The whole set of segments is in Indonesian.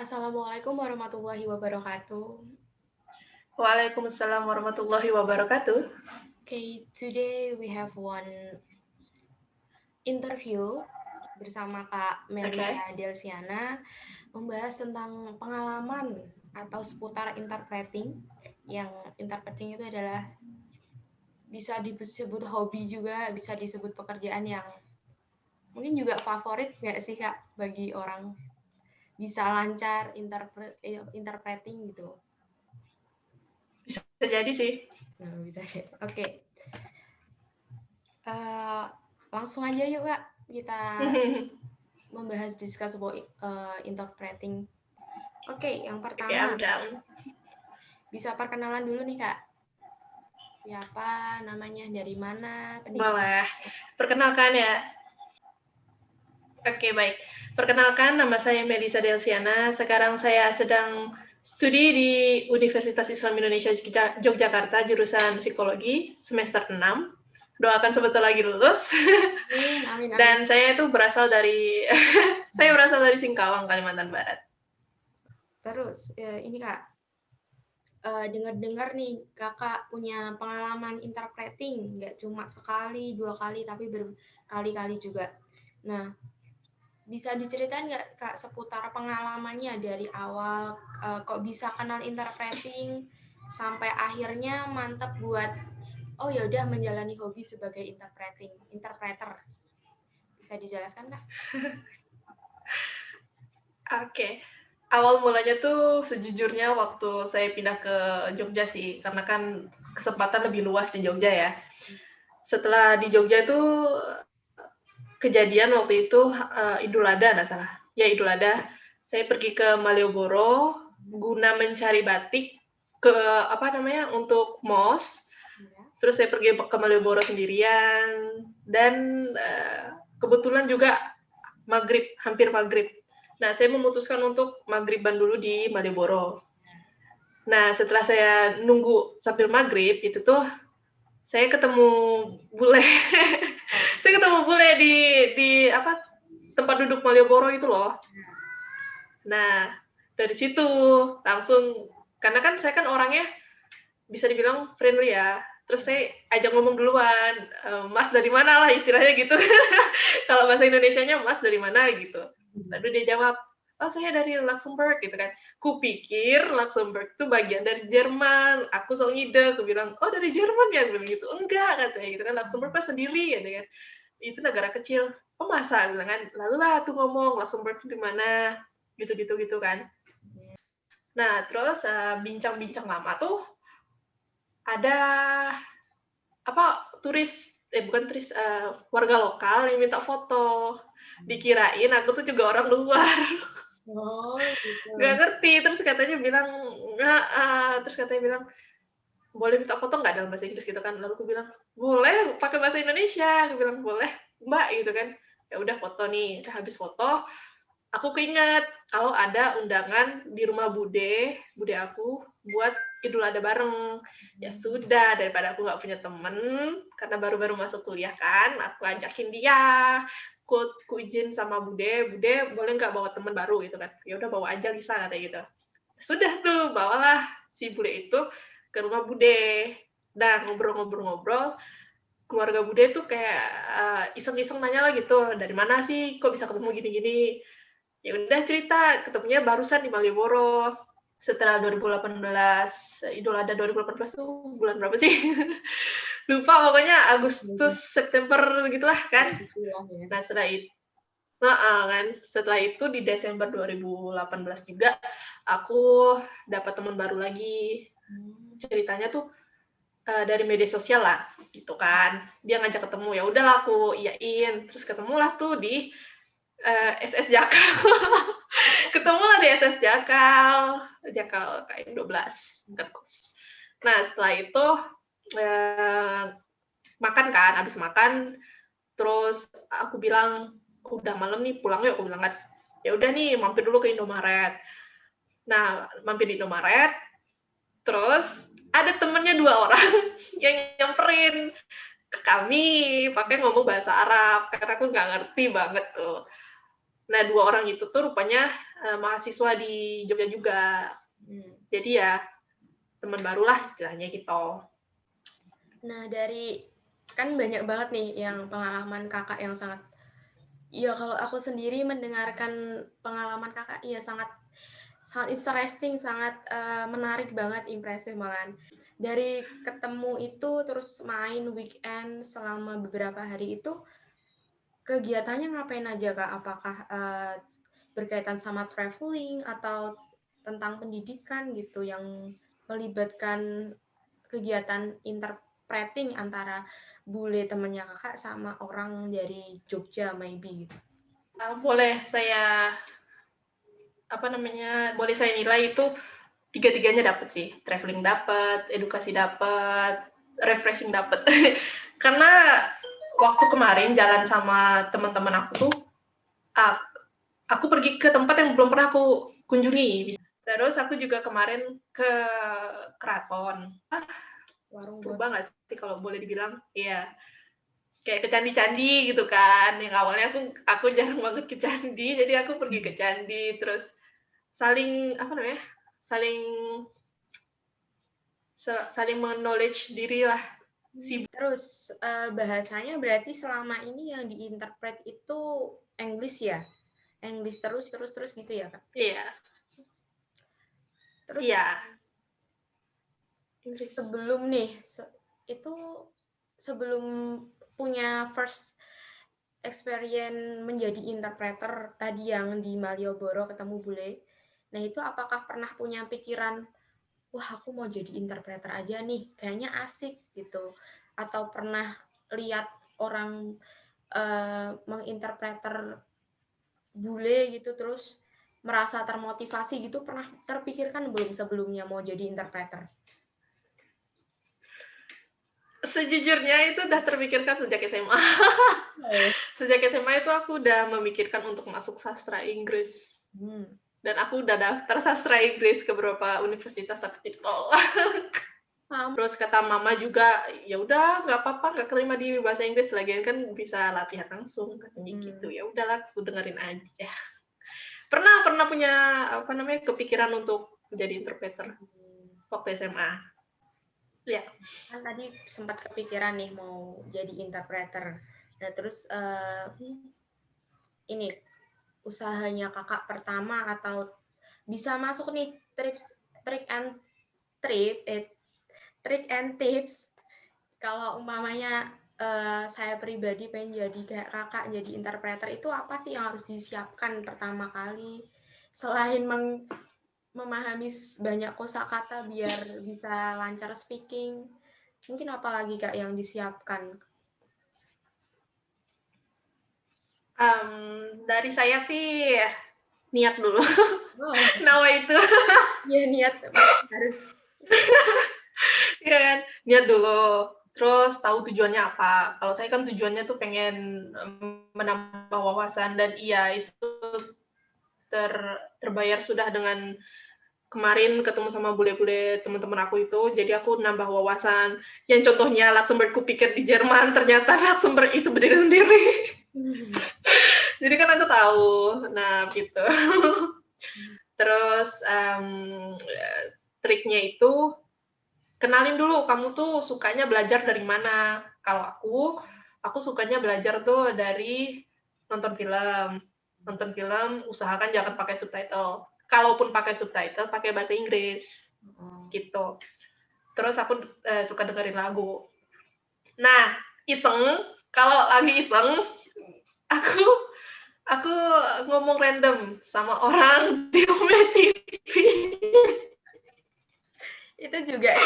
Assalamualaikum warahmatullahi wabarakatuh. Waalaikumsalam warahmatullahi wabarakatuh. Okay, today we have one interview bersama Kak Oke. Melisa Delsiana membahas tentang pengalaman atau seputar interpreting. Yang interpreting itu adalah bisa disebut hobi juga, bisa disebut pekerjaan yang mungkin juga favorit nggak sih Kak bagi orang bisa lancar interpreting gitu. Bisa jadi sih. Nah, bisa sih. Oke. Eh, langsung aja yuk Kak kita membahas discuss about interpreting. Oke, yang Oke, pertama I'm down. bisa perkenalan dulu nih Kak. Siapa namanya, dari mana, pendidikan. Boleh. Perkenalkan ya. Oke, baik. Perkenalkan, nama saya Melisa Delsiana. Sekarang saya sedang studi di Universitas Islam Indonesia Yogyakarta, jurusan psikologi, semester 6. Doakan sebentar lagi lulus. Amin, amin, amin. Dan saya itu berasal dari saya berasal dari Singkawang, Kalimantan Barat. Terus ini Kak, dengar-dengar nih Kakak punya pengalaman interpreting, nggak cuma sekali, 2 kali, tapi berkali-kali juga. Nah, bisa diceritain nggak Kak seputar pengalamannya dari awal kok bisa kenal interpreting sampai akhirnya mantap buat oh ya udah menjalani hobi sebagai interpreter. Bisa dijelaskan Kak? Oke. Awal mulanya tuh sejujurnya waktu saya pindah ke Jogja sih, karena kan kesempatan lebih luas di Jogja ya. Setelah di Jogja tuh kejadian waktu itu Idul Adha, nggak salah. Ya Idul Adha, saya pergi ke Malioboro guna mencari batik ke apa namanya untuk MOS. Ya. Terus saya pergi ke Malioboro sendirian dan kebetulan juga hampir maghrib. Nah, saya memutuskan untuk maghriban dulu di Malioboro. Nah, setelah saya nunggu sambil maghrib, itu tuh saya ketemu bule. Saya ketemu bule di apa tempat duduk Malioboro itu loh. Nah, dari situ langsung, karena kan saya kan orangnya bisa dibilang friendly ya. Terus saya ajak ngomong duluan, Mas dari mana lah istilahnya gitu. Kalau bahasa Indonesianya Mas dari mana gitu. Lalu dia jawab, oh saya dari Luxembourg gitu kan. Kupikir Luxembourg itu bagian dari Jerman. Aku so ngide, aku bilang, oh dari Jerman ya, aku bilang gitu. Enggak katanya gitu kan, Luxembourg kan sendiri ya kan. Itu negara kecil. Oh masa, bilang kan. Lalu lah tuh ngomong Luxembourg itu di mana, gitu kan. Nah terus bincang-bincang lama tuh ada apa bukan turis warga lokal yang minta foto, dikirain aku tuh juga orang luar. Oh, gitu. Nggak ngerti, terus katanya bilang nggak terus katanya bilang boleh minta foto nggak dalam bahasa Inggris gitu kan. Lalu aku bilang boleh pakai bahasa Indonesia, aku bilang boleh mbak gitu kan. Ya udah foto nih, habis foto aku keinget kalau ada undangan di rumah bude aku buat Idul Adha bareng. Ya sudah, daripada aku nggak punya temen, karena baru-baru masuk kuliah kan, aku ajakin dia. Ku izin sama bude boleh nggak bawa temen baru gitu kan. Ya udah bawa aja bisa katanya gitu. Sudah tuh, bawalah si bule itu ke rumah bude. Nah, ngobrol-ngobrol, keluarga bude tuh kayak iseng-iseng nanya lah gitu, dari mana sih kok bisa ketemu gini-gini. Ya udah cerita, ketemunya barusan di Malioboro. Setelah 2018, Idul Adha 2018 tuh bulan berapa sih? Lupa pokoknya Agustus, September gitulah kan. Nah setelah itu, kan setelah itu di Desember 2018 juga aku dapat teman baru lagi. Ceritanya tuh dari media sosial lah, gitu kan. Dia ngajak ketemu, ya udahlah aku iyain. Terus ketemulah tuh di SS Jakal. Ketemulah di SS Jakal KM 12 dekat kos. Nah setelah itu makan kan, habis makan terus aku bilang udah malam nih pulang yuk, aku bilang kan. Ya udah nih mampir dulu ke Indomaret. Nah mampir di Indomaret, terus ada temennya 2 orang yang nyamperin ke kami pakai ngomong bahasa Arab karena aku nggak ngerti banget tuh. Nah, 2 orang itu tuh rupanya mahasiswa di Jogja juga. Jadi ya teman barulah istilahnya gitu. Nah, dari kan banyak banget nih yang pengalaman kakak yang sangat, ya kalau aku sendiri mendengarkan pengalaman kakak, ya sangat interesting, sangat menarik banget, impresif malahan. Dari ketemu itu terus main weekend selama beberapa hari itu, kegiatannya ngapain aja Kak? Apakah berkaitan sama traveling atau tentang pendidikan gitu yang melibatkan kegiatan interpreting antara bule temennya kakak sama orang dari Jogja maybe gitu. Boleh saya boleh saya nilai itu tiga-tiganya dapat sih. Traveling dapat, edukasi dapat, refreshing dapat. Karena waktu kemarin jalan sama teman-teman aku tuh, aku pergi ke tempat yang belum pernah aku kunjungi. Terus aku juga kemarin ke keraton. Purba nggak sih kalau boleh dibilang? Iya. Kayak ke candi-candi gitu kan. Yang awalnya aku jarang banget ke candi, jadi aku pergi ke candi, terus saling men-knowledge diri lah. Terus bahasanya berarti selama ini yang diinterpret itu English ya? English terus gitu ya Kak? Iya. Terus Iya. sebelum nih, sebelum punya first experience menjadi interpreter tadi yang di Malioboro ketemu bule, nah itu apakah pernah punya pikiran, wah aku mau jadi interpreter aja nih, kayaknya asik gitu, atau pernah lihat orang menginterpreter bule gitu terus merasa termotivasi gitu, pernah terpikirkan belum sebelumnya mau jadi interpreter? Sejujurnya itu udah terpikirkan sejak SMA. Sejak SMA itu aku udah memikirkan untuk masuk sastra Inggris. Dan aku udah daftar sastra Inggris ke beberapa universitas tapi ditolak. Terus kata mama juga, ya udah nggak apa-apa, nggak keterima di bahasa Inggris, lagian kan bisa latihan langsung katanya gitu. Ya udahlah, aku dengerin aja. Pernah punya kepikiran untuk menjadi interpreter waktu SMA. Ya. Kan tadi sempat kepikiran nih mau jadi interpreter. Nah terus ini usahanya kakak pertama atau bisa masuk nih trick and tips kalau umpamanya saya pribadi pengen jadi kayak kakak jadi interpreter, itu apa sih yang harus disiapkan pertama kali selain memahami banyak kosakata biar bisa lancar speaking, mungkin apa lagi Kak yang disiapkan? Dari saya sih niat dulu. Oh, Nawa itu. ya niat pasti harus. Iya kan, niat dulu. Terus tahu tujuannya apa. Kalau saya kan tujuannya tuh pengen menambah wawasan, dan iya itu terbayar sudah dengan kemarin ketemu sama bule-bule teman-teman aku itu. Jadi aku nambah wawasan. Yang contohnya Luxembourg kupikir di Jerman, ternyata Luxembourg itu berdiri sendiri. Jadi kan aku tahu. Nah, gitu. Terus triknya itu kenalin dulu kamu tuh sukanya belajar dari mana. Kalau aku sukanya belajar tuh dari nonton film. Nonton film, usahakan jangan pakai subtitle. Kalaupun pakai subtitle, pakai bahasa Inggris. Gitu. Terus aku suka dengerin lagu. Nah, kalau lagi iseng, aku ngomong random sama orang di Ome TV. Itu juga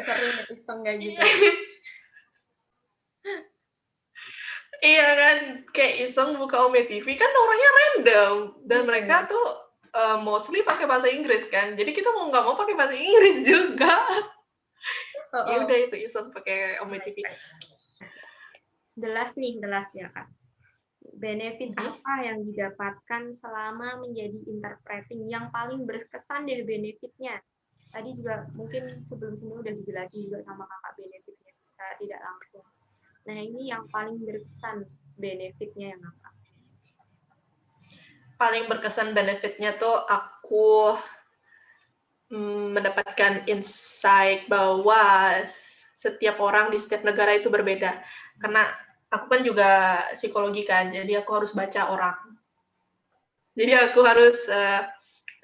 sering iseng kayak gitu. Iya kan, kayak iseng buka Ome TV, kan orangnya random, dan mereka tuh mostly pakai bahasa Inggris kan, jadi kita mau nggak mau pakai bahasa Inggris juga. Ya udah, itu iseng pakai Ome TV. The last ya Kak. Benefit apa yang didapatkan selama menjadi interpreting yang paling berkesan dari benefitnya? Tadi juga mungkin sebelum udah dijelasin juga sama kakak benefitnya secara tidak langsung. Nah ini yang paling berkesan benefitnya yang apa? paling berkesan benefitnya tuh aku mendapatkan insight bahwa setiap orang di setiap negara itu berbeda. Karena aku kan juga psikologi kan, jadi aku harus baca orang. Jadi aku harus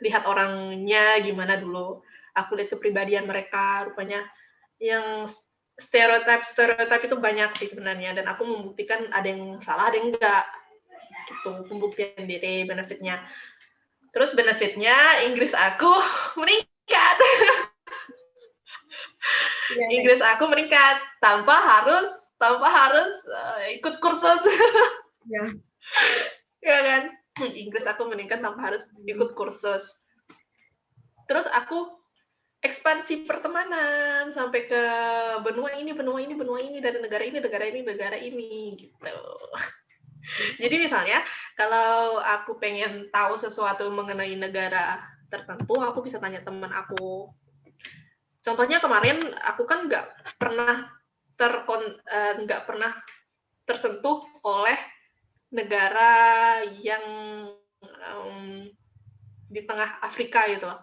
lihat orangnya gimana dulu. Aku lihat kepribadian mereka, rupanya yang stereotip itu banyak sih sebenarnya, dan aku membuktikan ada yang salah, ada yang enggak. Gitu, pembuktian diri, benefitnya. Terus benefitnya Inggris aku meningkat. Inggris aku meningkat tanpa harus ikut kursus. Ya. Ya kan? Inggris aku meningkat tanpa harus ikut kursus. Terus aku ekspansi pertemanan sampai ke benua ini, dari negara ini gitu. Jadi misalnya kalau aku pengen tahu sesuatu mengenai negara tertentu, aku bisa tanya teman aku. Contohnya kemarin aku kan nggak pernah tersentuh oleh negara yang di tengah Afrika gitu loh,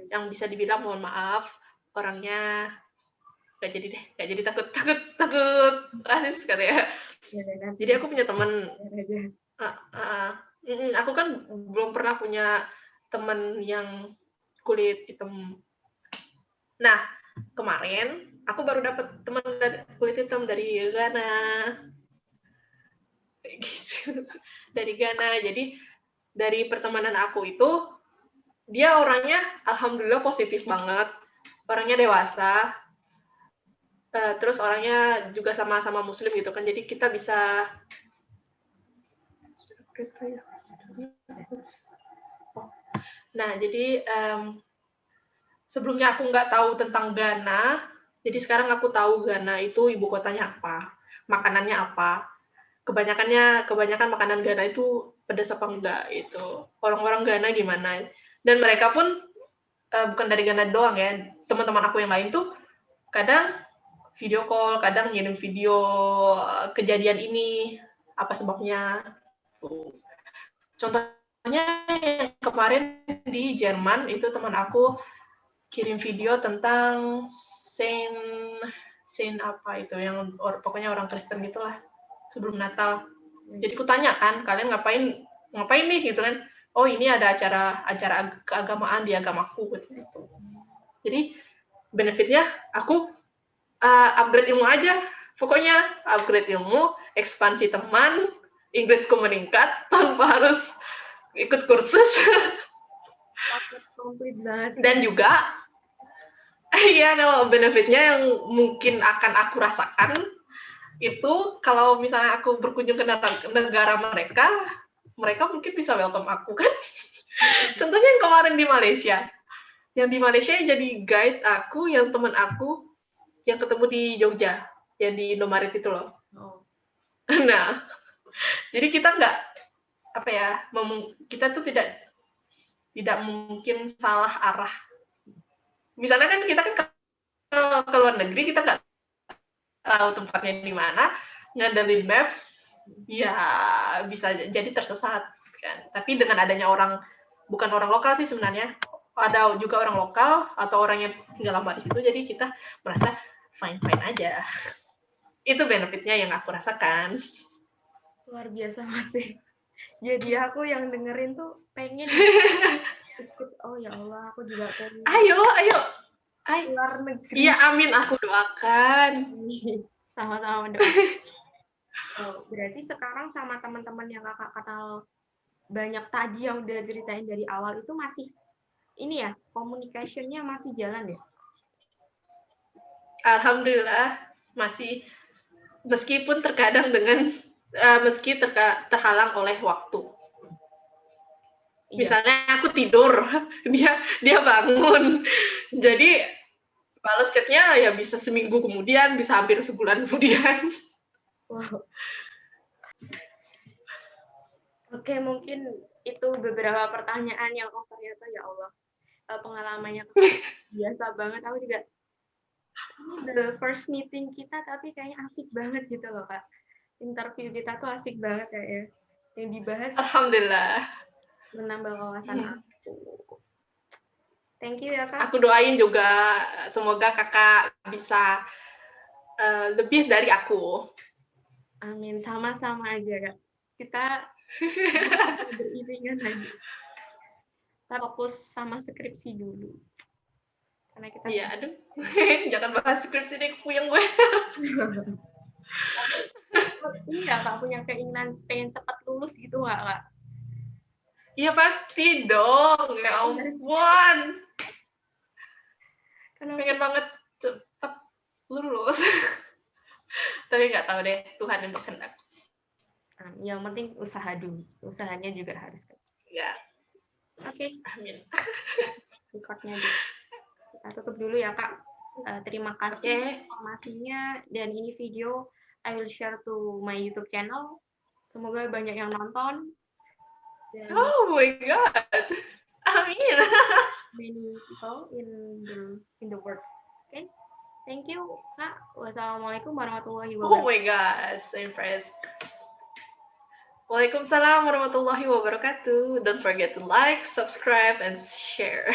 yang bisa dibilang mohon maaf orangnya nggak jadi takut rasis katanya. Jadi aku punya teman, aku kan belum pernah punya teman yang kulit hitam. Nah, kemarin aku baru dapat teman kulit hitam dari Ghana. Gitu. Dari Ghana. Jadi dari pertemanan aku itu, dia orangnya alhamdulillah positif banget. Orangnya dewasa. Terus orangnya juga sama-sama muslim gitu kan. Jadi kita bisa jadi sebelumnya aku nggak tahu tentang Ghana, jadi sekarang aku tahu Ghana itu ibu kotanya apa, makanannya apa. Kebanyakan makanan Ghana itu pedas apa enggak itu. Orang-orang Ghana gimana. Dan mereka pun bukan dari Ghana doang ya, teman-teman aku yang lain tuh kadang video call, kadang ngirim video kejadian ini, apa sebabnya. Contohnya yang kemarin di Jerman itu teman aku kirim video tentang Saint apa itu, yang pokoknya orang Kristen gitulah, sebelum Natal. Jadi aku tanya kan, kalian ngapain nih gitu kan? Oh ini ada acara keagamaan di agamaku gitu. Jadi benefitnya aku upgrade ilmu aja, pokoknya upgrade ilmu, ekspansi teman, Inggrisku meningkat tanpa harus ikut kursus. Dan juga iya, kalau benefitnya yang mungkin akan aku rasakan itu kalau misalnya aku berkunjung ke negara mereka mungkin bisa welcome aku kan. Contohnya yang kemarin di Malaysia. Yang di Malaysia yang jadi guide aku, yang teman aku yang ketemu di Jogja, yang di Indomaret itu loh. Nah, jadi kita nggak kita tuh tidak mungkin salah arah. Misalnya kan kita kan ke luar negeri, kita nggak tahu tempatnya di mana, ngandelin maps, ya bisa jadi tersesat kan. Tapi dengan adanya bukan orang lokal sih sebenarnya, ada juga orang lokal atau orang yang tinggal lama di situ, jadi kita merasa fine aja. Itu benefitnya yang aku rasakan. Luar biasa masih. Jadi aku yang dengerin tuh pengen ikut. Oh ya Allah, aku juga pengen. Ayo. Luar negeri. Iya, amin, aku doakan. Sama-sama mendoakan. Berarti sekarang sama teman-teman yang kakak kenal banyak tadi yang udah ceritain dari awal itu masih ini ya, communication-nya masih jalan ya? Alhamdulillah masih, meskipun terkadang terhalang oleh waktu. Misalnya aku tidur, dia bangun. Jadi balas chatnya ya bisa seminggu kemudian, bisa hampir sebulan kemudian. Wow. Oke, mungkin itu beberapa pertanyaan yang ternyata ya Allah pengalamannya biasa banget. Aku juga ini the first meeting kita, tapi kayaknya asik banget gitu loh Kak. Interview kita tuh asik banget ya. Yang dibahas. Alhamdulillah. menambah wawasan aku. Thank you ya Kak. Aku doain juga semoga Kakak bisa lebih dari aku. Amin, sama-sama aja Kak. Kita beriringan aja. Kita fokus sama skripsi dulu. Karena kita Iya, aduh. Jangan bahas skripsi deh, puyeng gue. Ini nggak Kak punya keinginan pengen cepat lulus gitu nggak Kak? Iya pasti dong, ya ampun. Pengen banget cepat lulus. Tapi nggak tahu deh, Tuhan yang berkehendak. Yang penting usaha dulu. Usahanya juga harus kerja. Ya. Oke. Amin. Recordnya dulu. Kita tutup dulu ya Kak. Terima kasih informasinya, dan ini video I will share to my YouTube channel. Semoga banyak yang nonton. Dan oh my god. Amin. Many people in the world. Okay. Thank you Kak. Wassalamualaikum warahmatullahi wabarakatuh. Oh my god, so impressed. Waalaikumsalam warahmatullahi wabarakatuh. Don't forget to like, subscribe, and share.